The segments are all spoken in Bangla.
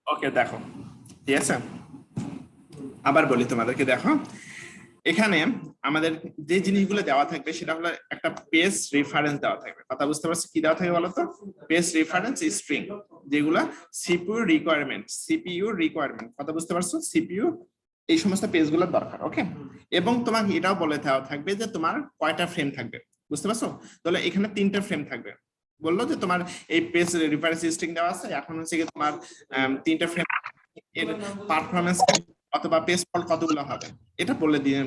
ওকে দেখো, ঠিক আছে, আবার বলি তোমাদেরকে। দেখো এখানে আমাদের যে জিনিসগুলো দেওয়া থাকবে সেটা হলো একটা পেজ রেফারেন্স দেওয়া থাকবে। কথা বুঝতে পারছো? কি দেওয়া থাকবে বলতো? পেজ রেফারেন্স স্ট্রিং, যেগুলা সিপিইউ রিকোয়ারমেন্ট। কথা বুঝতে পারছো? সিপিইউ এই সমস্ত পেজগুলোর দরকার। ওকে, এবং তোমাকে এটাও বলে দেওয়া থাকবে যে তোমার কয়টা ফ্রেম থাকবে। বুঝতে পারছো? তাহলে এখানে 3টা ফ্রেম থাকবে। বললো যে তোমার এই পেজ রেফারেন্স স্ট্রিং দেওয়া আছে, এখন হচ্ছে কি তোমার 3টা ফ্রেম এর পারফরমেন্স অথবা পেজ ফল্ট কতগুলো হবে এটা বলে দিয়ে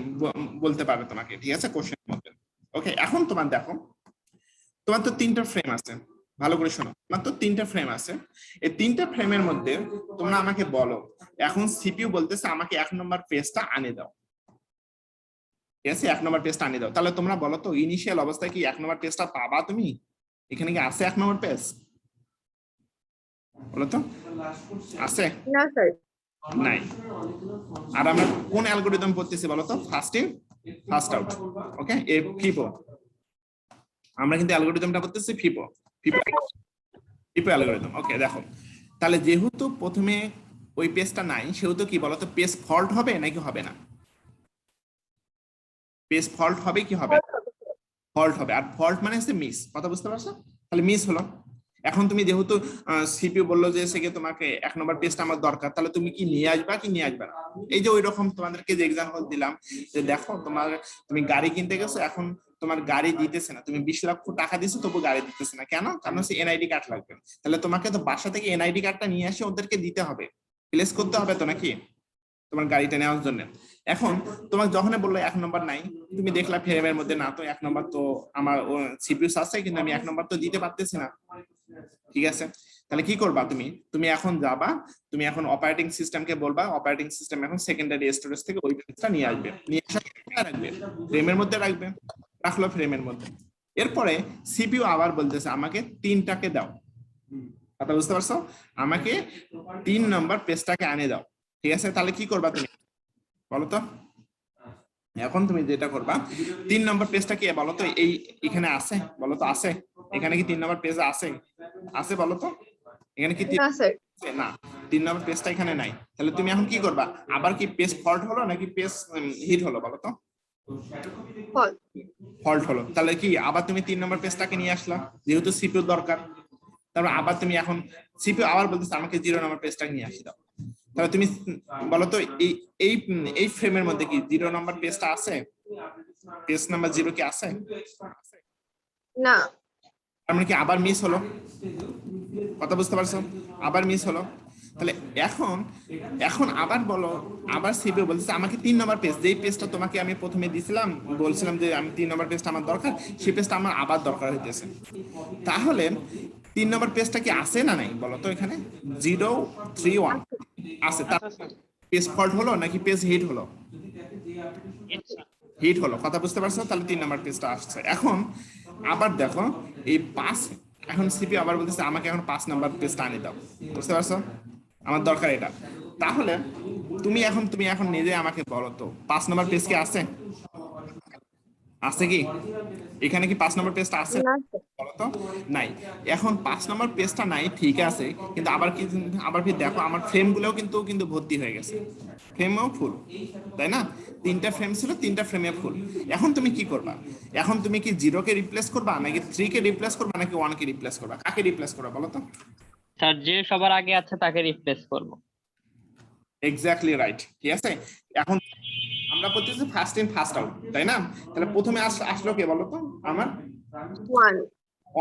বলতে পারবে তোমাকে, ঠিক আছে, কোশ্চেনের মধ্যে। ওকে, এখন তোমার দেখো, তোমার তো 3টা ফ্রেম আছে, ভালো করে শোনো, তোমার তো 3টা ফ্রেম আছে। এই 3টা ফ্রেমের মধ্যে তোমরা আমাকে বলো, এখন সিপিইউ বলতেছে আমাকে 1 নম্বর পেজটা আনে দাও। ঠিক আছে, 1 নম্বর পেজটা আনে দাও। তাহলে তোমরা বলো তো ইনিশিয়াল অবস্থায় কি 1 নম্বর পেজটা পাবা তুমি? এখানে কি আছে 1 নম্বর পেজ? বলো তো, আছে? না স্যার। নাই। আর আমরা কোন অ্যালগরিদম পড়তেছি বলতো? First in first out. Okay, এই ফিপো, আমরা কিন্তু অ্যালগরিদমটা পড়তেছি ফিপো ফিপো অ্যালগরিদম। ওকে দেখো, তাহলে যেহেতু প্রথমে ওই পেজটা নাই, সেহেতু কি বলতো, পেজ ফল্ট হবে নাকি হবে না? পেজ ফল্ট হবে কি হবে? ফল্ট হবে। আর ফল্ট মানে হচ্ছে মিস। কথা বুঝতে পারছো? তাহলে মিস হলো। এখন তুমি যেহেতু সিপিইউ বললো যে সে তোমাকে 1 নম্বর পেজটা আমার দরকার, তাহলে তুমি কি নিয়ে আসবা কি নিয়ে আসবে না? এই যে ওইরকম তোমাদেরকে যে এক্সাম্পল দিলাম, যে দেখো তুমি গাড়ি কিনতে গেছো, এখন তোমার গাড়ি দিতেছে না, তুমি 20 লক্ষ টাকা দিছো তবু গাড়ি দিতেছে না, কেন? কারণ হচ্ছে এনআইডি কার্ড লাগবে। তাহলে তোমাকে তো বাসা থেকে এনআইডি কার্ডটা নিয়ে এসে ওদেরকে দিতে হবে, প্লেস করতে হবে তো নাকি তোমার গাড়িটা নেওয়ার জন্য। এখন তোমাকে যখন বললো 1 নম্বর নাই, তুমি দেখলা ফ্রেমের মধ্যে না, তো 1 নম্বর তো আমার সিপিইউ আছে, কিন্তু আমি 1 নম্বর তো দিতে পারতেছি না। ঠিক আছে, তাহলে কি করবা তুমি? তুমি এখন যাবা, তুমি এখন অপারেটিং সিস্টেমকে বলবা, অপারেটিং সিস্টেম এখন সেকেন্ডারি স্টোরেজ থেকে ওই পেজটা নিয়ে আসবে, নিয়ে এসে রাখবে, ফ্রেমের মধ্যে রাখবে, রাখলো ফ্রেমের মধ্যে। এরপরে সিপিইউ আবার বলতেছে আমাকে 3টাকে দাও। কথা বুঝতে পারছো? আমাকে 3 নম্বর পেজটাকে আনে দাও। ঠিক আছে, তাহলে কি করবা তুমি বলো তো? এখন তুমি যেটা করবা, 3 নম্বর পেজটা কি বলো তো? এই এখানে আছে বলো তো? আছে? এখানে কি 3 নম্বর পেজ আছে? আছে বলো তো? এখানে কি না স্যার। না, 3 নম্বর পেজটা এখানে নাই। তাহলে তুমি এখন কি করবা? আবার কি পেজ ফল্ট হলো নাকি পেজ হিট হলো বলো তো? ফল্ট হলো। তাহলে কি আবার তুমি 3 নম্বর পেজটাকে নিয়ে আসলা, যেহেতু সিপিইউ দরকার। তারপর আবার তুমি এখন সিপিইউ আবার বলতেছে আমাকে 0 নম্বর পেজটাকে নিয়ে আসি দাও। তাহলে তুমি বলো তো এই এই এই ফ্রেমের মধ্যে কি 0 নম্বর পেজটা আছে? পেজ নাম্বার 0 কি আছে? না। তার মানে কি আবার মিস হলো? কথা বুঝতে পারছো? আবার মিস হলো। তাহলে এখন এখন আবার বলো, আবার সিপিইউ বলতেছে আমাকে 3 নম্বর পেজ, যেই পেজটা তোমাকে আমি প্রথমে দিছিলাম, বলছিলাম যে আমি 3 নম্বর পেজটা আমার দরকার, সেই পেজটা আমার আবার দরকার হইতেছে। তাহলে 3 নম্বর পেজটা কি আছে না নাই বলো তো? এখানে 031 আছে। তার পেজ ফল্ট হলো নাকি পেজ হিট হলো? হিট হলো। কথা বুঝতে পারছো? তাহলে 3 নম্বর পেজটা আসছে। এখন আবার দেখো এই 5, এখন সিপিইউ আবার বলতেছে আমাকে এখন 5 নম্বর পেজটা আনি দাও। বুঝতে পারছো? আমার দরকার এটা। তাহলে তুমি এখন নিজে আমাকে বলো তো 5 নম্বর পেজ কি আছে? আছে কি? এখানে কি 5 নম্বর পেজটা আছে বলতো? নাই। এখন 5 নম্বর পেজটা নাই, ঠিক আছে, কিন্তু আবার কি দেখো আমার ফ্রেম গুলোও কিন্তু ভর্তি হয়ে গেছে, ফ্রেমও ফুল, তাই না? 3টা ফ্রেম ছিল, 3টা ফ্রেমে ফুল। এখন তুমি কি করবা? এখন তুমি কি 0 কে রিপ্লেস করবা নাকি 3 কে রিপ্লেস করবা নাকি 1 কে রিপ্লেস করবা? কাকে রিপ্লেস করবা বলো তো? স্যার যে সবার আগে আছে তাকে রিপ্লেস করব। Exactly right. ঠিক আছে, এখন আমরা বলতেছি ফার্স্ট ইন ফার্স্ট আউট, তাই না? তাহলে প্রথমে আসলো কে বলো তো? আমার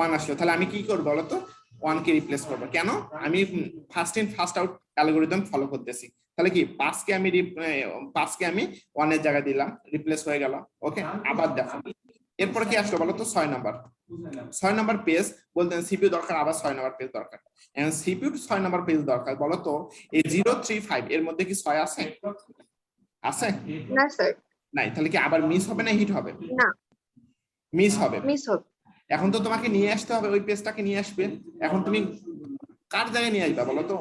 1 আসলো। তাহলে আমি কি করবো বলো তো? 1 কে রিপ্লেস করবো। কেন? আমি first in first out algorithm follow করতেছি। তাহলে কি 5কে আমি 1 এর জায়গায় দিলাম, রিপ্লেস হয়ে গেল। ওকে, আবার দেখো এরপরে কি আসলো বলো তো? 6 নাম্বার। 6 নাম্বার পেজ বলতে সিপিইউ দরকার, আবার 6 নাম্বার পেজ দরকার। এখন সিপিইউ 6 নাম্বার পেজ দরকার, বলো তো এই 035 এর মধ্যে কি 6 আছে? আছে? না স্যার। নাই। তাহলে কি আবার মিস হবে না হিট হবে? না, মিস হবে। মিস হবে। এখন তো তোমাকে নিয়ে আসতে হবে, ওই পেজটাকে নিয়ে আসবে। এখন তুমি কার জায়গায় নিয়ে আসবা বলো তো?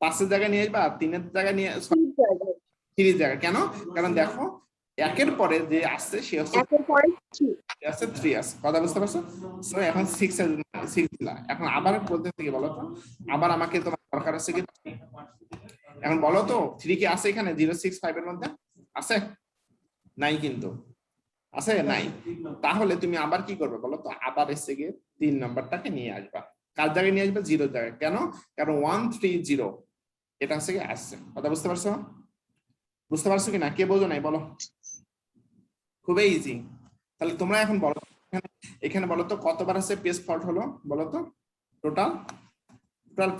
5 এর জায়গায় নিয়ে আসবা, 3 এর জায়গায় নিয়ে, 3 এর জায়গায়? কেন? কারণ দেখো একের পরে যে আসছে সে হচ্ছে একের পরে কি? আছে 3 আছে, কথা বুঝতে পারছো? সো এখন 6 এর 6 দিলা, এখন আবার বলতে কি বলো তো, আবার আমাকে তোমার দরকার আছে কি, এখন বলো তো 3 কি আছে এখানে 065 এর মধ্যে আছে? নাই কিন্তু, আছে নাই? তাহলে তুমি আবার কি করবে বলো তো, আবার এসে গিয়ে 3 নাম্বারটাকে নিয়ে আসবা। কার জায়গায় নিয়ে আসবে? 0 জায়গায়। কেন? কারণ 130 এটা হচ্ছে কি আসছে, কথা বুঝতে পারছো? বুঝতে পারছো কিনা? কে বোঝো নাই বলো? খুবই ইজি। তাহলে তোমরা এখন বলো এখানে বলো তো কতবার আছে পেজ ফল্ট হলো বলো তো, টোটাল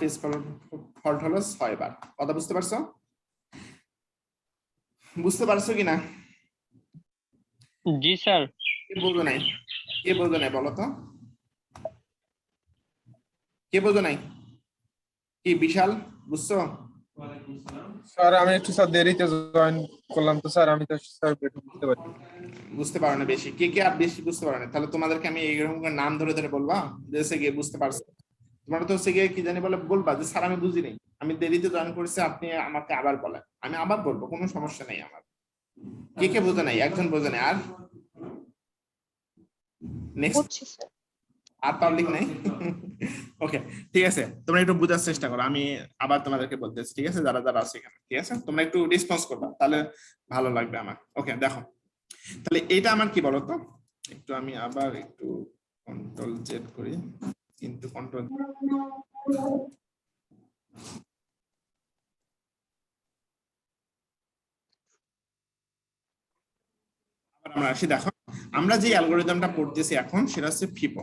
পেজ ফল্ট হলো 6 বার, কথা বুঝতে পারছো? বুঝতে পারছো কিনা? জি স্যার। কে বোঝো নাই? কে বোঝো নাই বলো তো, কে বোঝো নাই? কি বিশাল বুঝছো? স্যার আমি একটু স্যার দেরিতে জয়েন করলাম তো স্যার, আমি তো স্যার বুঝতে পারি। বুঝতে পারো না বেশি, কে কে আর বেশি বুঝতে পারো না? তাহলে তোমাদেরকে আমি এইরকম করে নাম ধরে ধরে বলবা যে সে গিয়ে বুঝতে পারছো? তোমরা তো সে গিয়ে কি জানি বলে বলবা যে স্যার আমি বুঝিনি, আমি দেরিতে জয়েন করেছি, আপনি আমাকে আবার বলেন, আমি আবার বলবো, কোনো সমস্যা নেই আমার। কে কে বোঝে নাই? একজন বোঝে নাই, আর নেক্সট বুঝছি স্যার। আর পাবলিক নাই? ওকে, ঠিক আছে, তোমরা একটু বোঝার চেষ্টা করো, আমি আবার তোমাদেরকে বলতেছি, ঠিক আছে? যারা যারা আছে এখানে, ঠিক আছে, তোমরা একটু রেসপন্স করবা, তাহলে ভালো লাগবে আমার। ওকে, দেখো তাহলে এটা আমার কি বলতো, একটু আমি আবার একটু কন্ট্রোল জেড করি, কিন্তু কন্ট্রোল আমরা আসি। দেখো আমরা যে অ্যালগোরিদমটা পড়তেছি এখন সেটা হচ্ছে ফিপো,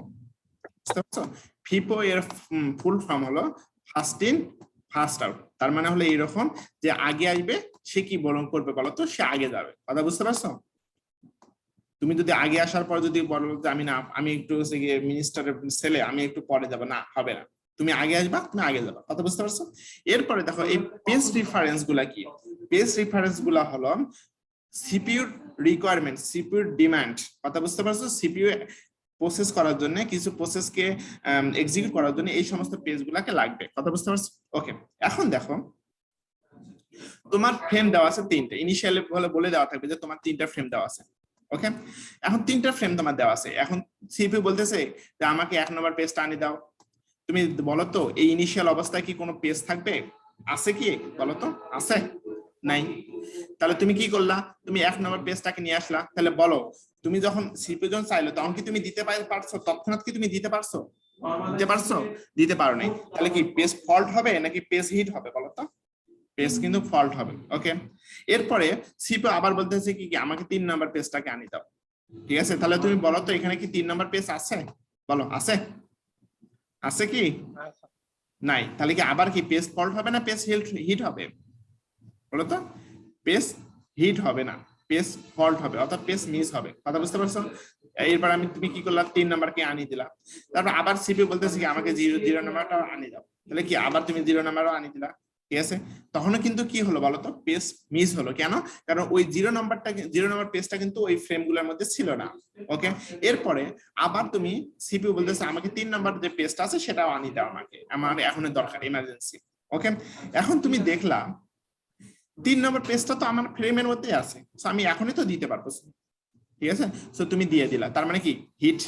বুঝতে পারছো? ফিপো এর ফুল ফর্ম হলো ফার্স্ট ইন ফার্স্ট আউট। তার মানে হলো এইরকম যে আগে আসবে সে কি বরং করবে বলতো, সে আগে যাবে, কথা বুঝতে পারছো? তুমি যদি আগে আসার পর যদি বলো যে আমি না, আমি একটু মিনিস্টারের ছেলে, আমি একটু পরে যাবো, না হবে না, তুমি আগে আসবা, তুমি আগে যাবা, কথা বুঝতে পারছো? এরপরে দেখো এই পেজ রেফারেন্স গুলা কি? পেজ রেফারেন্স গুলা হলো সিপিইউর রিকোয়ারমেন্ট, সিপিইউর ডিমান্ড, কথা বুঝতে পারছো? সিপিইউ প্রসেস করার জন্য, কিছু প্রসেসকে এক্সিকিউট করার জন্য এই সমস্ত পেজ গুলাকে লাগবে, কথা বুঝতে পারছো? ওকে, এখন দেখো তোমার ফ্রেম দেওয়া আছে 3টে, ইনিশিয়ালি বলে দেওয়া থাকবে যে তোমার 3টা ফ্রেম দেওয়া আছে। ওকে, এখন 3টা ফ্রেম তোমার দেওয়া আছে, এখন সিপিইউ বলতেছে যে আমাকে 1 নম্বর পেজটা আনি দাও। তুমি বলো তো এই ইনিশিয়াল অবস্থায় কি কোনো পেজ থাকবে? আছে কি বলো তো? আছে? নাই। তাহলে তুমি কি করলা? তুমি 1 নম্বর পেজটাকে নিয়ে আসলা। তাহলে বলো তুমি যখন সিপিইউ যখন চাইলো তখন কি তুমি দিতে পারছো? তৎক্ষণাৎ কি তুমি দিতে পারছো? দিতে পারছো? দিতে পারো নাই। তাহলে কি পেজ ফল্ট হবে নাকি পেজ হিট হবে বলো তো? পেজ কিন্তু ফল্ট হবে। ওকে, এরপরে সিপিইউ আবার বলতেছে কি আমাকে 3 নাম্বার পেজটাকে আনি দাও, ঠিক আছে? তাহলে তুমি বলো তো এখানে কি 3 নাম্বার পেজ আছে? বলো আছে? আছে কি? নাই। তাহলে কি আবার কি পেজ ফল্ট হবে না পেজ হিট হবে বলো তো? পেজ হিট হবে না, পেজ ফল্ট হবে, অর্থাৎ পেজ মিস হবে, কথা বুঝতে পারছো? এরপর তুমি কি করলা? 3 নাম্বারকে আনি দিলা। তারপর আবার সিপিইউ বলতেছে কি আমাকে 0 নাম্বারটা আনি দাও। তাহলে কি আবার তুমি 0 নাম্বারও আনি দিলা, ঠিক আছে? তখনও কিন্তু কি হলো বলতো? পেজ মিস হলো। কেন? কারণ ওই 0 নাম্বার পেজটা কিন্তু ওই ফ্রেম গুলোর মধ্যে ছিল না। ওকে, এরপরে আবার তুমি সিপিইউ বলতেছে আমাকে 3 নাম্বার যে পেজটা আছে সেটাও আনি দাও, আমাকে আমার এখনই দরকার, ইমার্জেন্সি। ওকে, এখন তুমি দেখলা 3 নম্বর পেজটা তো আমার ফ্রেমের মধ্যে আছে, আমি এখনই তো দিতে পারবো, ঠিক আছে? সো তুমি দিয়ে দিলা, তার মানে কি হিট,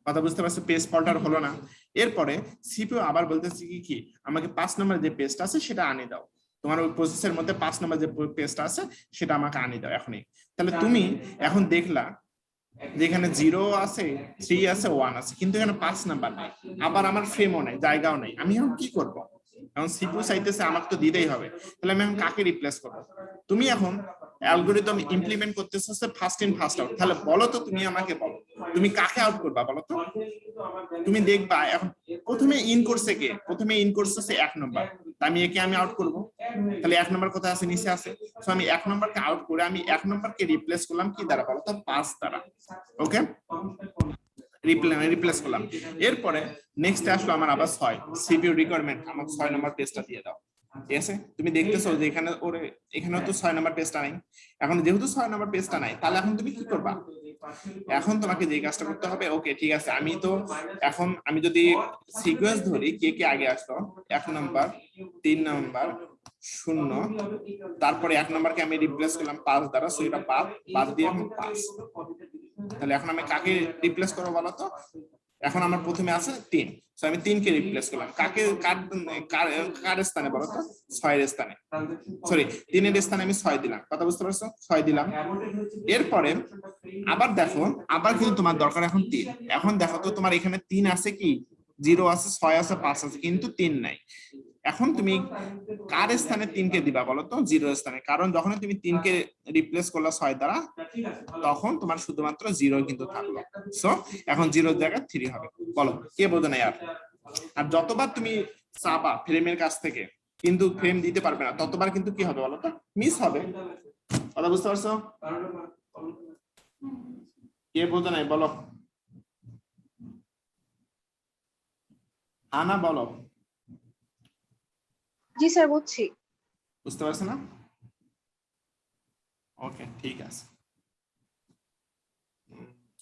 কথা বুঝতে পারছো? পেজ ফল্টার হলো না। এরপরে সিপিইউ আবার বলতেছে কি আমাকে 5 নম্বর যে পেজটা আছে সেটা আনি দাও, তোমার ওই প্রসেসের মধ্যে 5 নম্বর যে পেজটা আছে সেটা আমাকে আনি দাও এখনই। তাহলে তুমি এখন দেখলা যেখানে 0 আছে, 3 আছে, 1 আছে, কিন্তু এখানে 5 নাম্বার নাই, আবার আমার ফ্রেমও নাই, জায়গাও নাই। আমি এখন কি করব? এখন সিপিইউ চাইতেছে আমাকে তো দিতেই হবে, তাহলে আমি এখন কাকে রিপ্লেস করব? তুমি এখন অ্যালগরিদম ইমপ্লিমেন্ট করতেছো ফার্স্ট ইন ফার্স্ট আউট। তাহলে বলো তো, তুমি আমাকে বলো তুমি কাকে আউট করবা বলো তো? তুমি দেখবা এখন প্রথমে ইন করছে কে? প্রথমে ইন করছে 1 নম্বর, আমি একে আমি আউট করব। তাহলে 1 নম্বর কোথায় আছে? নিচে আছে। সো আমি 1 নম্বরকে আউট করে আমি 1 নম্বরকে রিপ্লেস করলাম কি দ্বারা বলো তো? 5 দ্বারা। ওকে, রিপ্লেস করলাম। এরপরে নেক্সট আসলো আমার আবার 6, সিপিইউ রিকোয়ারমেন্ট আমাকে 6 নম্বর পেজটা দিয়ে দাও। ঠিক আছে, তুমি দেখতেছো যে এখানে এখানে তো 6 নাম্বার পেজটা নাই। এখন যেহেতু 6 নাম্বার পেজটা নাই, তাহলে এখন তুমি কি করবা? এখন তোমাকে যে কাজটা করতে হবে, ওকে ঠিক আছে, এখন আমি যদি সিকোয়েন্স ধরি কে কে আগে আসলো, 1 নাম্বার, 3 নাম্বার, 0, তারপরে 1 নাম্বারকে আমি রিপ্লেস করলাম 5 দ্বারা, সো এটা বাদ দিয়ে এখন 5। তাহলে এখন আমি কাকে রিপ্লেস করবো বলো তো? এখন আমার প্রথমে আছে 3, সো আমি 3 কে রিপ্লেস করলাম। কার স্থানে বলো তো? 6 এর স্থানে, সরি 3 এর স্থানে আমি 6 দিলাম। কথা বুঝতে পারছো? 6 দিলাম। এরপরে আবার দেখো, আবার কিন্তু তোমার দরকার এখন 3। এখন দেখো তো তোমার এখানে 3 আছে কি? 0 আছে, 6 আছে, 5 আছে, কিন্তু 3 নাই। এখন তুমি কার স্থানে 3 কে দিবা বলো তো? 0 এর স্থানে, কারণ যখন তুমি 3 কে রিপ্লেস করলা 6 দ্বারা, তখন তোমার শুধুমাত্র 0 কিন্তু থাকলো। সো এখন 0 এর জায়গায় 3 হবে। বলো কে বোঝে না? আর যতবার তুমি চাবা ফ্রেমের কাছ থেকে, কিন্তু ফ্রেম দিতে পারবে না, ততবার কিন্তু কি হবে বলো তো? মিস হবে। কথা বুঝতে পারছো? কে বোঝে নাই বলো? আনা বলো। জি স্যার, বুঝছি। বুঝতে পারছো না? ওকে ঠিক আছে,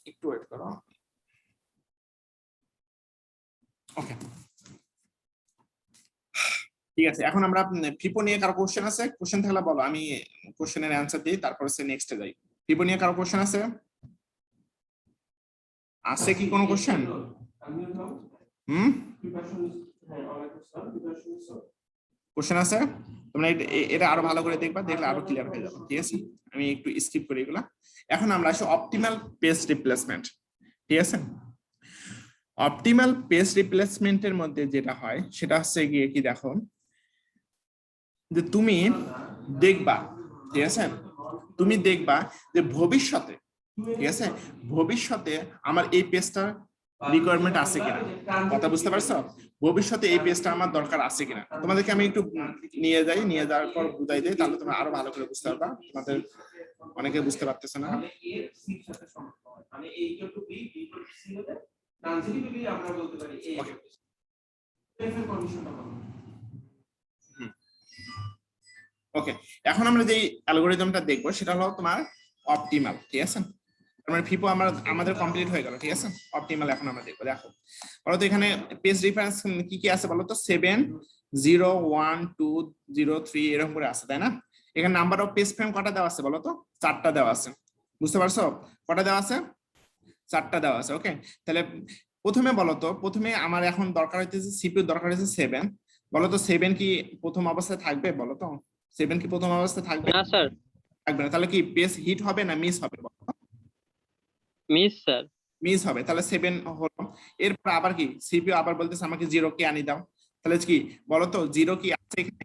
একটু ওয়েট করো। ওকে ঠিক আছে, এখন আমরা ফিপো নিয়ে কারো কোশ্চেন আছে? কোশ্চেন থাকলে বলো, আমি কোশ্চেনের অ্যান্সার দিই, তারপর নেক্সটে যাই। ফিপো নিয়ে কারো কোশ্চেন আছে? আছে কি কোনো কোশ্চেন? কোশ্চেন আছে? তোমরা এটা আরো ভালো করে দেখবা, দেখলে আরো ক্লিয়ার হয়ে যাবে। ঠিক আছে, আমি একটু স্কিপ করি এগুলা। এখন আমরা আসি অপটিমাল পেজ রিপ্লেসমেন্ট। ঠিক আছে, অপটিমাল পেজ রিপ্লেসমেন্টের মধ্যে যেটা হয় সেটা হচ্ছে গিয়ে কি, দেখো যে তুমি দেখবা, ঠিক আছে, তুমি দেখবা যে ভবিষ্যতে, ঠিক আছে, ভবিষ্যতে আমার এই পেজটা রিকোয়ারমেন্ট আছে কিনা। কথা বুঝতে পারছো? ভবিষ্যতে এই পেজটা আমার দরকার আছে কিনা। তোমাদেরকে আমি একটু নিয়ে যাওয়ার পর বুঝাই দিই, তাহলে তোমরা আরো ভালো করে বুঝতে পারবা। তোমাদের অনেকে বুঝতে পারতেছে না। ওকে, এখন আমরা যে অ্যালগরিদমটা দেখবো সেটা হলো তোমার অপটিমাল। ঠিক আছে, মানে ফিপো আমাদের কমপ্লিট হয়ে গেল। ঠিক আছে, অপটিমাল এখন আমরা দেখবো। দেখো বলতো এখানে পেজ রেফারেন্স কি কি আছে বলতো? 7, 0, 1, 2, 0, 3 এরকম করে আছে, তাই না? এখানে নাম্বার অফ পেজ ফ্রেম কটা দেওয়া আছে বলতো? 4টা দেওয়া আছে। বুঝতে পারছো? কটা দেওয়া আছে? 4টা দেওয়া আছে। ওকে, তাহলে প্রথমে বলতো, প্রথমে আমার এখন দরকার হইতেছে সিপিইউ দরকার হইতেছে 7। বলতো 7 কি প্রথম অবস্থায় থাকবে? বলতো 7 কি প্রথম অবস্থায় থাকবে? না স্যার, থাকবে না। তাহলে কি পেজ হিট হবে না মিস হবে? Miss sir. মিস হবে। তাহলে 7 হলো। এরপর আবার কি সিপিইউ আবার বলতেছে আমাকে 0 কে আনি দাও। তাহলে কি বলতো 0 কি আছে এখানে?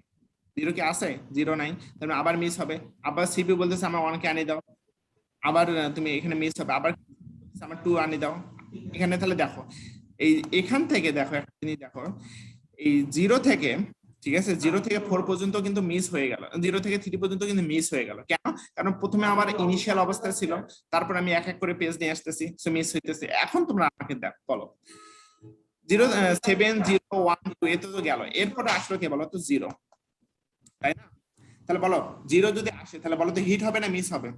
0 কি আছে? 0 নাই, তাহলে আবার মিস হবে। আবার সিপিইউ বলতেছে আমার 1 কে আনি দাও, আবার তুমি এখানে মিস হবে। আবার আমার 2 আনি দাও এখানে। তাহলে দেখো এখান থেকে দেখো একটা জিনিস দেখো, এই 0 থেকে, ঠিক আছে, 0 থেকে 4 পর্যন্ত কিন্তু মিস হয়ে গেল, 0 থেকে 3 পর্যন্ত কিন্তু মিস হয়ে গেল। কেন? কারণ প্রথমে আমার ইনিশিয়াল অবস্থায় ছিল, তারপর আমি এক এক করে পেজ নিয়ে আসতেছি, সো মিস হইতেছে। এখন তোমরা আমাকে দেখো, বলো 0, 7, 0, 1, 2 এত তো গেল, এরপরে আসলো কে বলো তো? 0, তাই না? তাহলে বলো 0 যদি আসে, তাহলে বলো তো হিট হবে না মিস হবে?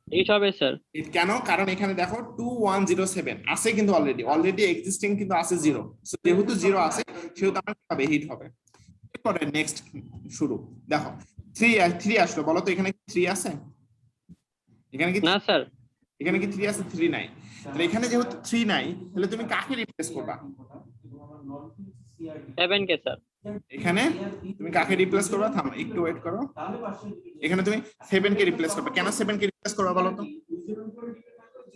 হিট হবে স্যার। কেন? কারণ এখানে দেখো 2107 আছে, কিন্তু অলরেডি এক্সিস্টিং কিন্তু আছে 0। যেহেতু 0 আছে সেহেতু আমার কি হবে? হিট হবে। এরপরে নেক্সট শুরু। দেখো 3 আসলো, বলো তো এখানে 3 আছে? এখানে কি না স্যার। এখানে কি 3 আছে? 3 নাই। তাহলে এখানে যেহেতু 3 নাই, তাহলে তুমি কাকে রিপ্লেস করবা? 7 কে স্যার। এখানে তুমি কাকে রিপ্লেস করবা? থামো একটু ওয়েট করো। এখানে তুমি 7 কে রিপ্লেস করবে। কেন 7 কে রিপ্লেস করবা বলো তো?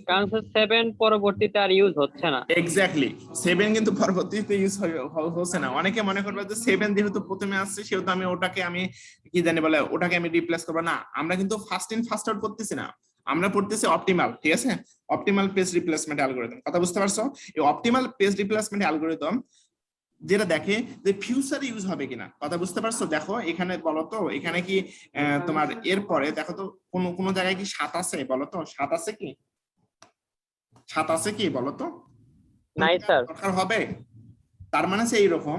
কারণ স্যার 7 পরবর্তীতে আর ইউজ হচ্ছে না। এক্স্যাক্টলি, 7 কিন্তু পরবর্তীতে ইউজ হচ্ছে না। অনেকে মনে করবে যে 7 যেহেতু প্রথমে আসছে সেহেতু আমি ওটাকে কি জানি বলে ওটাকে আমি রিপ্লেস করবো না। আমরা কিন্তু ফার্স্ট ইন ফার্স্ট আউট করতেছি না, আমরা পড়তেছি অপটিমাল। ঠিক আছে, অপটিমাল পেজ রিপ্লেসমেন্ট অ্যালগরিদম। কথা বুঝতে পারছো? এই অপটিমাল পেজ রিপ্লেসমেন্ট অ্যালগরিদম যেটা দেখে যে ফিউচারে ইউজ হবে কিনা। কথা বুঝতে পারছো? দেখো এখানে বলো তো, এখানে কি তোমার এরপরে দেখো তো কোন জায়গায় কি 7 আছে? বলো তো 7 আছে কি? 7 আছে কি বলো তো? নাই স্যার। দরকার হবে। তার মানে এইরকম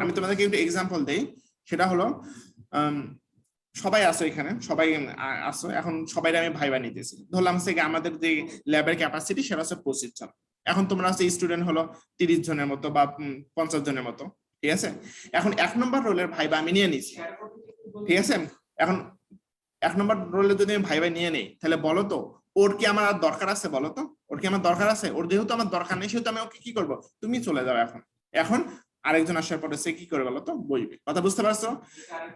আমি তোমাদেরকে একটু এক্সাম্পল দেই, সেটা হলো সবাই আসো এখানে, সবাই আসো, এখন সবাই আমি ভাইবা নিতেছি। ধরলাম থেকে আমাদের যে ল্যাবের ক্যাপাসিটি সেটা হচ্ছে 25 জন। এখন তোমরা হচ্ছে স্টুডেন্ট হলো 30 জনের মতো বা 50 জনের মতো, ঠিক আছে। এখন 1 নম্বর রোলের ভাইবা আমি নিয়ে নিছি, ঠিক আছে। এখন 1 নম্বর রোলে যদি আমি ভাইবা নিয়ে নেই, তাহলে বলো তো ওর কি আমার আর দরকার আছে? বলো তো ওর কি আমার দরকার আছে? ওর যেহেতু আমার দরকার নেই, সেহেতু আমি ওকে কি করবো? তুমি চলে যাও। এখন এখন আরেকজন আসার পরে সে কি করে বলো তো? বইবে। কথা বুঝতে পারছো?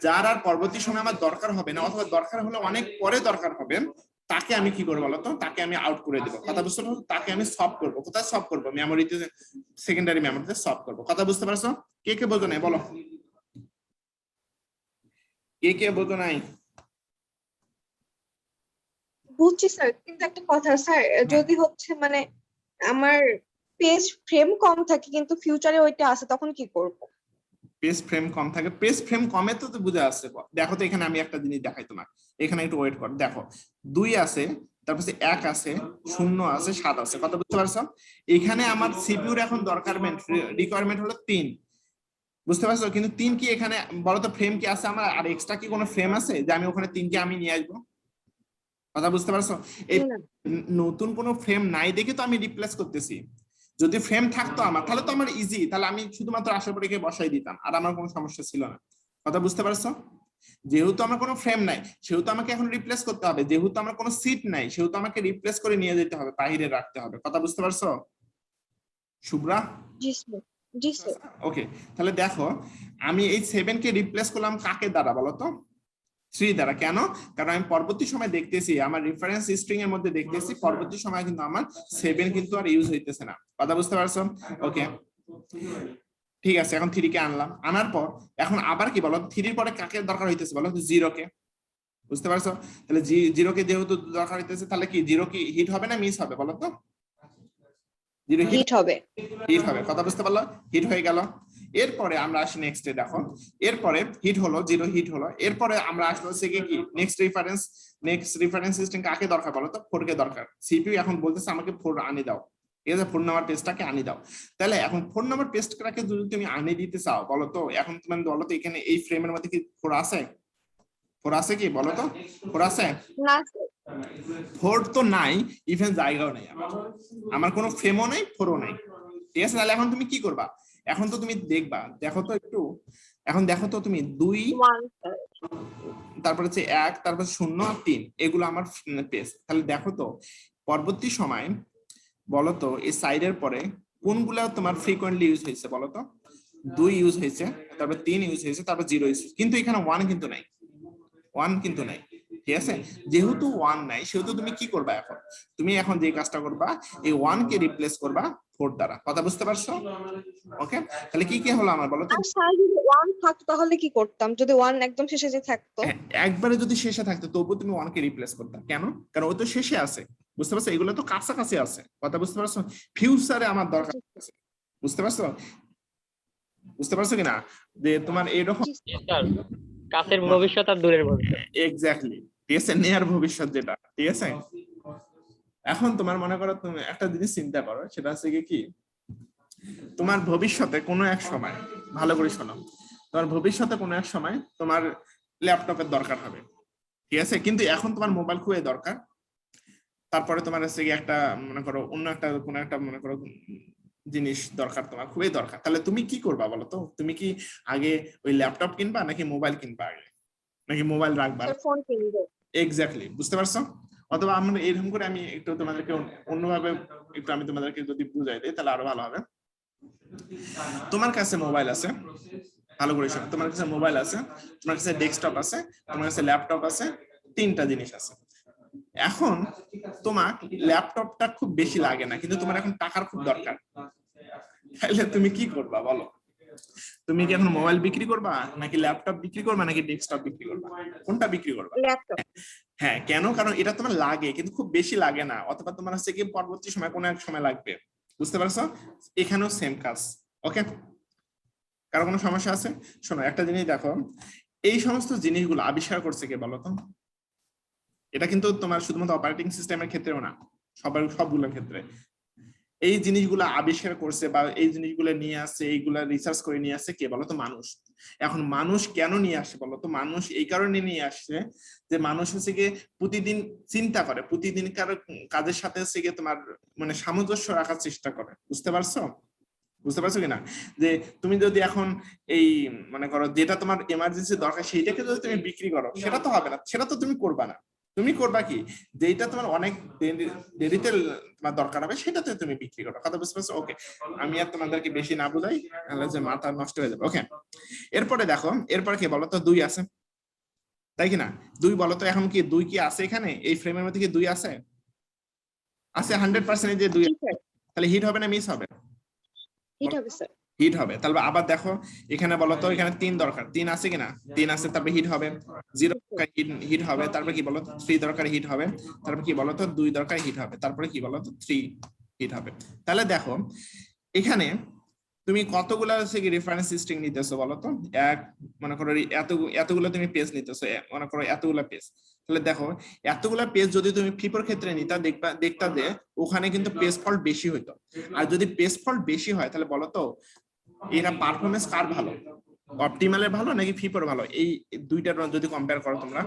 যার আর পরবর্তী সময় আমার দরকার হবে না, অথবা দরকার হলে অনেক পরে দরকার হবে, তাকে আমি কি করবো বলতো? তাকে আমি আউট করে দেবো। কথা বুঝতে পারছো? তাকে আমি সলভ করবো। কোথায় সলভ করবো? মেমোরিতে, সেকেন্ডারি মেমোরিতে সলভ করবো। কথা বুঝতে পারছো? কে কে বোঝো নাই বলো? কে কে বোঝো নাই? বুঝছি স্যার, কিন্তু একটা কথা স্যার, যদি হচ্ছে মানে আমার পেজ ফ্রেম কম থাকে কিন্তু ফিউচারে ওইটা আছে, তখন কি করব? পেজ ফ্রেম কম থাকে, পেজ ফ্রেম কমে তো বুঝে আসছে। দেখো তো এখানে আমি একটা জিনিস দেখাই তোমাকে, এখানে একটু ওয়েট কর। দেখো 2 আছে, তারপর 1 আছে, 0 আছে, 7 আছে। কথা বুঝতে পারছো? এখানে আমার সিপিইউর এখন দরকার রিকোয়ারমেন্ট হলো 3, বুঝতে পারছো? কিন্তু 3 কি এখানে বলো তো ফ্রেম কি আছে আমার? আর এক্সট্রা কি কোনো ফ্রেম আছে যে আমি ওখানে 3 কে আমি নিয়ে আসবো? কথা বুঝতে পারছো? এই না। নতুন কোনো ফ্রেম নাই দেখে তো আমি রিপ্লেস করতেছি। যদি ফ্রেম থাকতো আমার, তাহলে তো আমার ইজি, তাহলে আমি শুধুমাত্র আশার পরে বসাই দিতাম, আর আমার কোনো সমস্যা ছিল না। কথা বুঝতে পারছো? যেহেতু আমার কোনো ফ্রেম নাই, সেহেতু আমাকে এখন রিপ্লেস করতে হবে। যেহেতু আমার কোনো সিট নাই, সেহেতু আমাকে রিপ্লেস করে নিয়ে যেতে হবে, বাইরে রাখতে হবে। কথা বুঝতে পারছো শুভ্রা? জি স্যার। জি স্যার। ওকে, তাহলে দেখো আমি এই 7 কে রিপ্লেস করলাম কাকে দ্বারা বলো তো? 3 দ্বারা। কেন? কারণ আমি পরবর্তী সময় দেখতেছি আমার রেফারেন্স স্ট্রিং এর মধ্যে দেখতেছি পরবর্তী সময় কিন্তু আমার 7 কিন্তু আর ইউজ হইতেছে না। কথা বুঝতে পারছো? ওকে, ঠিক আছে। এখন 3 কে আনলাম, আনার পর এখন আবার কি বলো, 3 এর পরে কাকে দরকার হইতেছে বলো? 0 কে। বুঝতে পারছো? তাহলে 0 কে যেহেতু দরকার হইতেছে, তাহলে কি 0 কি হিট হবে না মিস হবে বলো তো? 0 হিট হিট হবে। হিট হবে। কথা বুঝতে পারলো? হিট হয়ে গেল। এরপরে আমরা আসি নেক্সটে। দেখো এরপরে হিট হলো, 0 হিট হলো। এরপরে আমরা আসলো হচ্ছে কি নেক্সট রেফারেন্স সিস্টেম কাকে দরকার বলো তো? 4 কে দরকার। সিপিইউ এখন বলতেছে আমাকে 4 আনি দাও, ঠিক আছে, 4 নাম্বার পেজটাকে আনি দাও। তাহলে এখন 4 নাম্বার পেজটাকে যদি তুমি আনি দিতে চাও, বলো তো এখন তুমি বলো তো এখানে এই ফ্রেমের মধ্যে কি 4 আছে? 4 আছে কি বলো তো? 4 আছে? না স্যার। 4 তো নাই, ইভেন জায়গাও নেই আমার কোনো ফ্রেমও নেই, 4ও নেই, ঠিক আছে। তাহলে এখন তুমি কি করবা? এখন তো তুমি দেখবা, দেখো তো একটু, এখন দেখো তো তুমি 2, 1 স্যার। তারপর হচ্ছে 1, তারপর 0 আর 3, এগুলো আমার পেজ। তাহলে দেখো তো পরবর্তী সময় বলো তো এই সাইডের পরে কোনগুলা তোমার ফ্রিকোয়েন্টলি ইউজ হয়েছে বলো তো? 2 ইউজ হয়েছে, তারপর 3 ইউজ হয়েছে, তারপর 0 ইউজ, কিন্তু এখানে 1 কিন্তু নাই, 1 কিন্তু নাই, ঠিক আছে। যেহেতু 1 নাই, সেহেতু তুমি কি করবা? এখন তুমি এখন যে কাজটা করবা, এই 1 কে রিপ্লেস করবা 4 দ্বারা। কথা বুঝতে পারছো? ওকে, তাহলে কি কি হলো আমার বলো তো? আর স্যার যদি 1 থাকতো তাহলে কি করতাম? যদি 1 একদম শেষে যে থাকতো? একবারে যদি শেষে থাকতো তবু তুমি 1 কে রিপ্লেস করতে। কেন? কারণ ও তো শেষে আছে। বুঝতে পারছো? এগুলো তো কাছাকাছি আছে। কথা বুঝতে পারছো? ফিউচারে আমার দরকার আছে। বুঝতে পারছো? বুঝতে পারছো কিনা যে তোমার এইরকম স্যার, কাছের ভবিষ্যৎ আর দূরের ভবিষ্যৎ। এক্স্যাক্টলি, ঠিক আছে, নেয়ার ভবিষ্যৎ যেটা, ঠিক আছে। এখন তোমার মনে করো তুমি একটা জিনিস চিন্তা করো, সেটা হচ্ছে কি তোমার ভবিষ্যতে কোনো এক সময়, ভালো করে শোনো, তোমার ভবিষ্যতে কোনো এক সময় তোমার ল্যাপটপের দরকার হবে, ঠিক আছে, কিন্তু এখন তোমার মোবাইল খুবই দরকার। তারপরে তোমার হচ্ছে একটা মনে করো অন্য একটা কোনো একটা মনে করো জিনিস দরকার, তোমার খুবই দরকার। তাহলে তুমি কি করবা বলো তো? তুমি কি আগে ওই ল্যাপটপ কিনবা নাকি মোবাইল কিনবা আগে, নাকি মোবাইল রাখবা? স্যার ফোন কিনবো। এক্স্যাক্টলি, বুঝতে পারছো? অথবা আমরা এরকম করে আমি একটু তোমাদেরকে অন্যভাবে একটু আমি তোমাদেরকে যদি বুঝাই দিই তাহলে আরো ভালো হবে। তোমার কাছে মোবাইল আছে, ভালো করে শোনো, তোমার কাছে মোবাইল আছে, তোমার কাছে ডেস্কটপ আছে, তোমার কাছে ল্যাপটপ আছে, 3টা জিনিস আছে। এখন তোমার ল্যাপটপটা খুব বেশি লাগে না, কিন্তু তোমার এখন টাকার খুব দরকার। তাহলে তুমি কি করবা বলো? তুমি কি এখন মোবাইল বিক্রি করবা, নাকি ল্যাপটপ বিক্রি করবা, নাকি ডেস্কটপ বিক্রি করবা? কোনটা বিক্রি করবা? ল্যাপটপ। হ্যাঁ, কেন? কারণ এটা তোমার লাগে কিন্তু খুব বেশি লাগে না, অথবা তোমার হচ্ছে কি পরবর্তী সময় কোনো এক সময় লাগবে। বুঝতে পারছো? এখানেও সেম কাজ। ওকে, কারো কোনো সমস্যা আছে? শোনো একটা জিনিস দেখো, এই সমস্ত জিনিসগুলো আবিষ্কার করছে কে বলো তো? এটা কিন্তু তোমার শুধুমাত্র অপারেটিং সিস্টেমের ক্ষেত্রেও না, সবগুলোর ক্ষেত্রে। এই জিনিসগুলো আবিষ্কার করছে বা এই জিনিসগুলো নিয়ে আসছে, এইগুলা রিসার্চ করে নিয়ে আসছে কে বলতো? মানুষ। এখন মানুষ কেন নিয়ে আসে বলতো? মানুষ এই কারণে নিয়ে আসছে যে মানুষ হচ্ছে গিয়ে প্রতিদিন চিন্তা করে, প্রতিদিন কাজের সাথে হচ্ছে গিয়ে তোমার মানে সামঞ্জস্য রাখার চেষ্টা করে। বুঝতে পারছো? বুঝতে পারছো কিনা? যে তুমি যদি এখন এই মনে করো যেটা তোমার এমার্জেন্সি দরকার সেইটাকে যদি তুমি বিক্রি করো, সেটা তো হবে না, সেটা তো তুমি করবা না। তুমি করবা কি, যেটা তোমার অনেক দেরিতে তোমার দরকার হবে সেটাতে তুমি বিক্রি করো। কথা বুঝতে পারছো? ওকে, আমি আর তোমাদেরকে বেশি না বুঝাই, তাহলে যে মাথা নষ্ট হয়ে যাবে। ওকে, এরপরে দেখো, এরপরে কি বলো তো? 2 আছে, তাই কি না? 2 বলো তো, এখন কি 2 কি আছে এখানে? এই ফ্রেমের মধ্যে কি 2 আছে? আছে 100% যে 2। জি স্যার, তাহলে হিট হবে না মিস হবে? হিট হবে স্যার। হিট হবে। তাহলে আবার দেখো এখানে বলতো, এখানে 3 দরকার, 3 আছে কিনা? 3 আছে, তারপরে হিট হবে। 0 দরকার হিট হবে, তারপরে কি বলতো? 3 দরকার হিট হবে, তারপরে কি বলতো? 2 দরকার হিট হবে, তারপরে কি বলতো? 3 হিট হবে। তাহলে দেখো এখানে তুমি কতগুলা হচ্ছে কি রেফারেন্স স্ট্রিং নিতেছো বলতো? এক মনে করো এতগুলো তুমি পেজ নিতেছো, মনে করো এতগুলা পেজ। তাহলে দেখো এতগুলা পেজ যদি তুমি ফিপোর ক্ষেত্রে নিতা, দেখতা যে ওখানে কিন্তু পেজ ফল্ট বেশি হইতো। আর যদি পেজ ফল্ট বেশি হয় তাহলে বলতো এটা পারফরমেন্স কার ভালো? অপটিমালের ভালো নাকি ফিপোর ভালো? এই দুইটার যদি কম্পেয়ার করো তোমরা,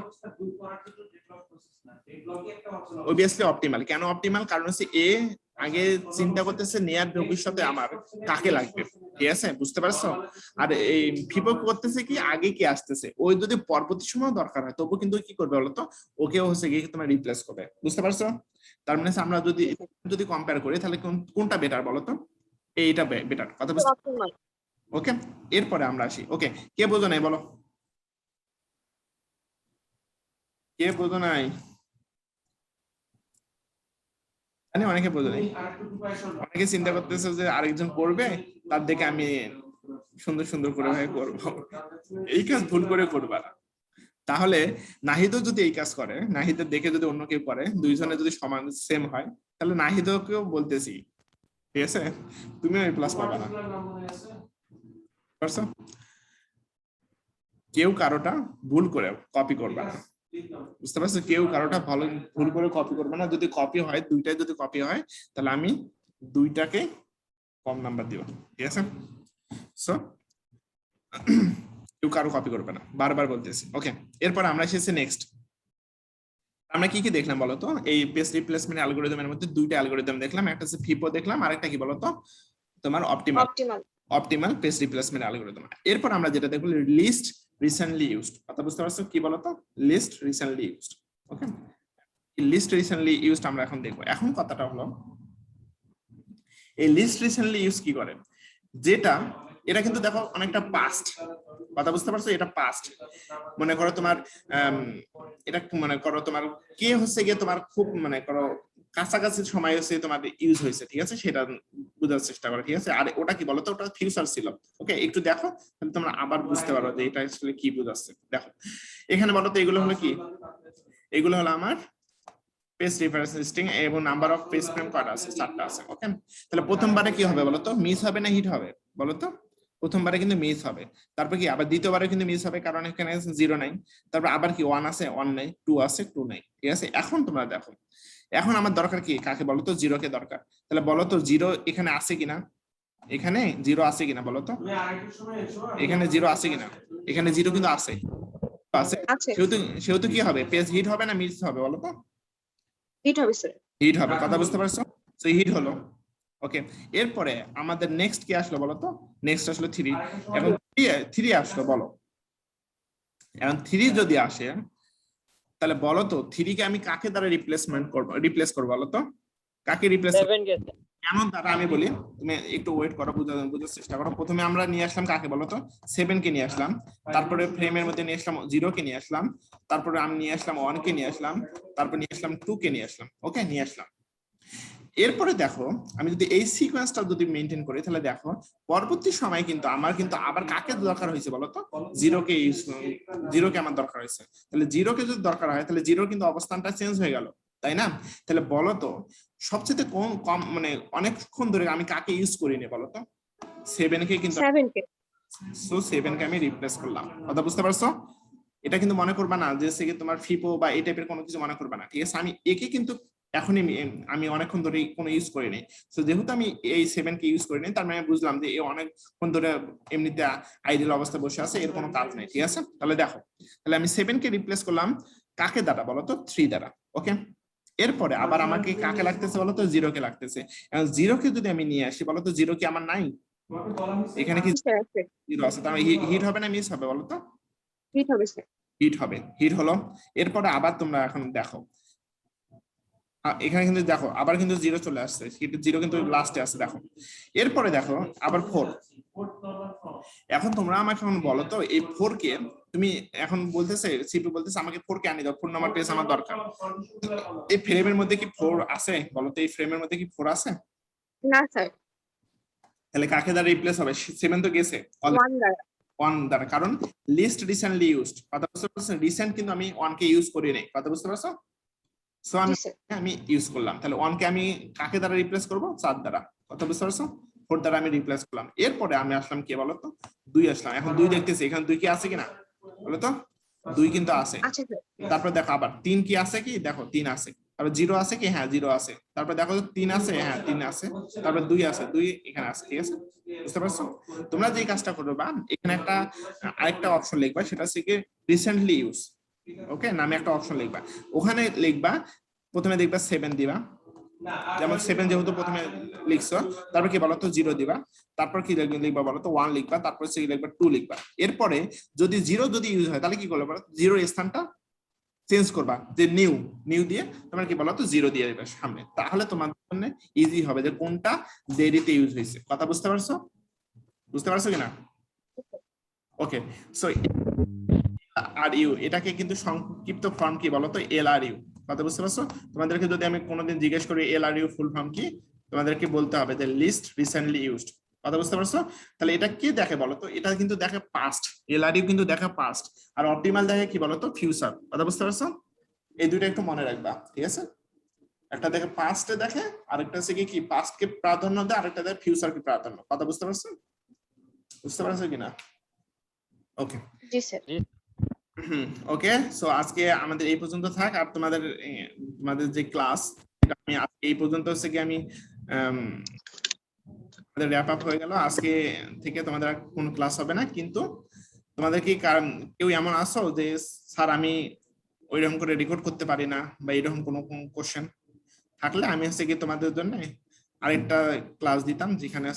অবভিয়াসলি অপটিমাল। কেন অপটিমাল? কারণ হচ্ছে এ আগে চিন্তা করতেছে নিয়ার ভবিষ্যতে আমার কাকে লাগবে, ঠিক আছে? বুঝতে পারছো? আর এই ফিপো করতেছে কি আগে কি আসতেছে, ওই যদি পরবর্তী সময় দরকার হয় তবু কিন্তু কি করবে বলতো? ওকেও হচ্ছে গিয়ে তোমার রিপ্লেস করবে। বুঝতে পারছো? তার মানে আমরা যদি কম্পেয়ার করি তাহলে কোনটা বেটার বলতো? এইটা বেটার। কথা বুঝতে? অপটিমাল। ওকে, এরপরে আমরা আসি। ওকে, কে বোঝো নাই বলো? কে বোঝো নাই? জানি অনেকে বোঝো নাই, অনেকে চিন্তা করতেছে যে আরেকজন করবে, তার দেখে আমি সুন্দর সুন্দর করে ভাবে করবো। এই কাজ ভুল করে করবা না। তাহলে নাহিদও যদি এই কাজ করে, নাহিদের দেখে যদি অন্য কেউ করে, দুইজনে যদি সমান সেম হয়, তাহলে নাহিদকেও বলতেছি, ঠিক আছে, তুমিও এই প্লাস পাবা না। পারছো? কেউ কারোটা ভুল করে কপি করবে না। বুঝতে পারছো? কেউ কারোটা ভুল করে কপি করবে না। যদি কপি হয়, দুইটাই যদি কপি হয়, তাহলে আমি দুইটাকে কম নাম্বার দিব, ঠিক আছে? সো কেউ কারো কপি করবে না, বারবার বলতেছি। ওকে, এরপর আমরা এসেছি নেক্সট। আমরা কি কি দেখলাম বলতো? এই পেজ রিপ্লেসমেন্ট অ্যালগরিদমের মধ্যে 2টা অ্যালগরিদম দেখলাম, একটা হচ্ছে ফিপো দেখলাম, আর একটা কি বলতো? তোমার অপটিমাল পেজ রিপ্লেসমেন্ট অ্যালগরিদম। এরপর আমরা যেটা দেখবো লিস্ট রিসেন্টলি ইউজড। কথা বুঝতে পারছো? কি বলতো? Least recently used. Okay, least recently used আমরা এখন দেখবো। এখন কথাটা হলো এই লিস্ট রিসেন্টলি ইউজ কি করে, যেটা এটা কিন্তু দেখো অনেকটা পাস্ট। কথা বুঝতে পারছো? এটা পাস্ট। মনে করো তোমার এটা মনে করো তোমার কে হচ্ছে গিয়ে তোমার খুব মনে করো কাছাকাছি সময় হচ্ছে তোমার ইউজ হয়েছে, ঠিক আছে? সেটা বোঝার চেষ্টা করো, ঠিক আছে? আর ওটা কি বলতো? ওটা ফিউচার ছিল। ওকে, একটু দেখো তাহলে তোমরা আবার বুঝতে পারো যে এটা আসলে কি বোঝাচ্ছে। দেখো এখানে বলতো এগুলো হলো কি? এগুলো হলো আমার পেজ রেফারেন্স লিস্টিং এবং নাম্বার অফ পেজ ফ্রেম কয়টা আছে? 4টা আছে। ওকে, তাহলে প্রথমবারে কি হবে বলতো? মিস হবে না হিট হবে বলতো? প্রথমবারে কিন্তু মিস হবে। তারপর কি আবার দ্বিতীয়বারে কিন্তু মিস হবে, কারণ এখানে 0 নাই। তারপর আবার কি 1 আছে 1 নাই, 2 আছে 2 নাই, ঠিক আছে? এখন তোমরা দেখো, এখন আমার দরকার কি? কাকে বলতো? 0 কে দরকার। তাহলে বলতো 0 এখানে আছে কিনা? এখানে 0 আছে কিনা বলতো? এখানে 0 আছে কিনা? এখানে 0 কিন্তু আছে, সেহেতু কি হবে? পেজ হিট হবে না মিস হবে বলতো? হিট হবে স্যার। হিট হবে। কথা বুঝতে পারছো? সো হিট হলো। ওকে, এরপরে আমাদের নেক্সট কি আসলো বলতো? নেক্সট আসলো 3। এবং 3 আসলো বলো। এখন 3 যদি আসে তাহলে বলো তো 3 কে আমি কাকে দ্বারা রিপ্লেস করবো বলো তো? কাকে রিপ্লেস? 7 গেছে। কেমন দ্বারা আমি বলি, তুমি একটু ওয়েট করো, বুঝার চেষ্টা করো। প্রথমে আমরা নিয়ে আসলাম কাকে বলতো? 7 কে নিয়ে আসলাম, তারপরে ফ্রেমের মধ্যে নিয়ে আসলাম 0 কে নিয়ে আসলাম, তারপরে আমি নিয়ে আসলাম 1 কে নিয়ে আসলাম, তারপর নিয়ে আসলাম 2 কে নিয়ে আসলাম। ওকে, নিয়ে আসলাম। এরপরে দেখো আমি যদি এই সিকোয়েন্সটা যদি মেনটেন করি তাহলে দেখো পরবর্তী সময় কিন্তু আমার কিন্তু আবার কাকে দরকার হয়েছে বলতো? 0 কে আমার দরকার হয়েছে। তাহলে 0 কে যদি দরকার হয় তাহলে 0 কিন্তু অবস্থানটা চেঞ্জ হয়ে গেল, তাই না? তাহলে বলতো সবচেয়ে কম মানে অনেকক্ষণ ধরে আমি কাকে ইউজ করিনি বলতো? 7 কে কিন্তু। 7 কে। সো 7 কে আমি রিপ্লেস করলাম। কথা বুঝতে পারছো? এটা কিন্তু মনে করবা না যে তোমার ফিপো বা এই টাইপের কোনো কিছু মনে করবা না, ঠিক আছে? আমি একে কিন্তু এখনই আমি অনেকক্ষণ ধরে কোনো ইউজ করিনি। সো যেহেতু আমি এই 7 কে ইউজ করিনি, তার মানে বুঝলাম যে এ অনেকক্ষণ ধরে এমনিতে আইডিয়াল অবস্থায় বসে আছে, এর কোনো কাজ নেই। ঠিক আছে, তাহলে দেখো, তাহলে আমি 7 কে রিপ্লেস করলাম কাকে দ্বারা বলো তো? 3 দ্বারা। ওকে, এরপরে আবার আমাকে কাকে লাগতেছে বলো তো? 0 কে লাগতেছে। এখন 0 কে যদি আমি নিয়ে আসি বলো তো, 0 কি আমার নাই? এখানে কি জি স্যার আছে, 0 আছে? তার হিট হবে না মিস হবে বলো তো? হিট হবে স্যার। হিট হবে, হিট হলো। এরপরে আবার তোমরা এখন দেখো, এখানে কিন্তু দেখো আবার কিন্তু 0 চলে আসছে, 0 কিন্তু লাস্টে আছে দেখো। এরপরে দেখো আবার 4। এখন তোমরা আমাকে এখন বলো তো, এই 4 কে তুমি এখন বলতেছে, সিপি বলতেছে আমাকে 4 কে আনি দাও, 4 নাম্বার পেজ আমার দরকার। এই ফ্রেমের মধ্যে কি 4 আছে বলো তো? এই ফ্রেমের মধ্যে কি 4 আছে? না স্যার, তাহলে কাকে দ্বারা রিপ্লেস হবে? 7 তো গেছে 1 দ্বারা। 1 দ্বারা, কারণ লিস্ট রিসেন্টলি ইউজড। কথা বুঝতে পারছো? রিসেন্ট কিন্তু আমি 1 কে ইউজ করি নাই। কথা বুঝতে পারছো? সো জি স্যার। আমি ইউজ করলাম, তাহলে 1 কে আমি কাকে দ্বারা রিপ্লেস করব? 4 দ্বারা। কথা বুঝতে পারছো? 4 দ্বারা আমি রিপ্লেস করলাম। এরপরে আমি আসলাম কে বলো তো? 2 আসলাম। এখন 2 দেখতেছি, এখানে 2 কি আছে কিনা বলো তো? 2 কিন্তু আছে। আচ্ছা স্যার। তারপর দেখো আবার 3 কি আছে কি? দেখো 3 আছে। তারপর 0 আছে কি? হ্যাঁ 0 আছে। তারপর দেখো 3 আছে, হ্যাঁ 3 আছে। তারপর 2 আছে, 2 এখানে আছে। ঠিক আছে, বুঝতে পারছো? তোমরা যে কাজটা করবা, এখানে একটা আরেকটা অপশন লিখবা, সেটা হচ্ছে কি রিসেন্টলি ইউজ। ওকে, নামে একটা অপশন লিখবা, ওখানে লিখবা প্রথমে দেখবা 7 দিবা, যেমন 7 যেহেতু প্রথমে লিখছো, তারপর কি বলতো 0 দিবা, তারপর কি লিখবা বলতো 1 লিখবা, তারপর সে লিখবা 2 লিখবা। এরপরে যদি 0 যদি ইউজ হয় তাহলে কি করবে বলো? 0 এর স্থানটা চেঞ্জ করবা, যে নিউ দিয়ে তোমরা কি বলতো 0 দিয়ে দিবে সামনে, তাহলে তোমার জন্য ইজি হবে যে কোনটা দেরিতে ইউজ হয়েছে। কথা বুঝতে পারছো? বুঝতে পারছো কিনা? ওকে, সো আর ইউ এটাকে কিন্তু সংক্ষিপ্ত ফর্ম কি বলতো? এল আর ইউ। কথা বুঝতে পারছো? তোমাদেরকে যদি আমি কোনোদিন জিজ্ঞেস করি এল আর ইউ ফুল ফর্ম কি, তোমাদেরকে বলতে হবে যে লিস্ট রিসেন্টলি ইউজড। কথা বুঝতে পারছো? তাহলে এটা কি দেখে বলতো? এটা কিন্তু দেখে পাস্ট। এল আর ইউ কিন্তু দেখে পাস্ট, আর অপটিমাল দেখে কি বলতো? ফিউচার। কথা বুঝতে পারছো? এই দুটো একটু মনে রাখবা। ঠিক আছে, একটা দেখে পাস্টে দেখে, আরেকটা হচ্ছে কি পাস্ট কে প্রাধান্য দেয়, আরেকটা দেখে ফিউচার কে প্রাধান্য। কথা বুঝতে পারছো? বুঝতে পারছো কিনা? ওকে, জি স্যার। ওকে, সো আজকে আমাদের এই পর্যন্ত থাক। আর তোমাদের তোমাদের যে ক্লাস, আমি আজকে এই পর্যন্ত হচ্ছে কি আমি আমাদের র্যাপ আপ হয়ে গেল। আজকে থেকে তোমাদের আর কোনো ক্লাস হবে না, কিন্তু তোমাদের কি কেউ এমন আছো যে স্যার আমি ওইরকম করে রেকর্ড করতে পারি না, বা এরকম কোনো কোশ্চেন থাকলে আমি হচ্ছে কি তোমাদের জন্য আরেকটা ক্লাস দিতাম, যেখানে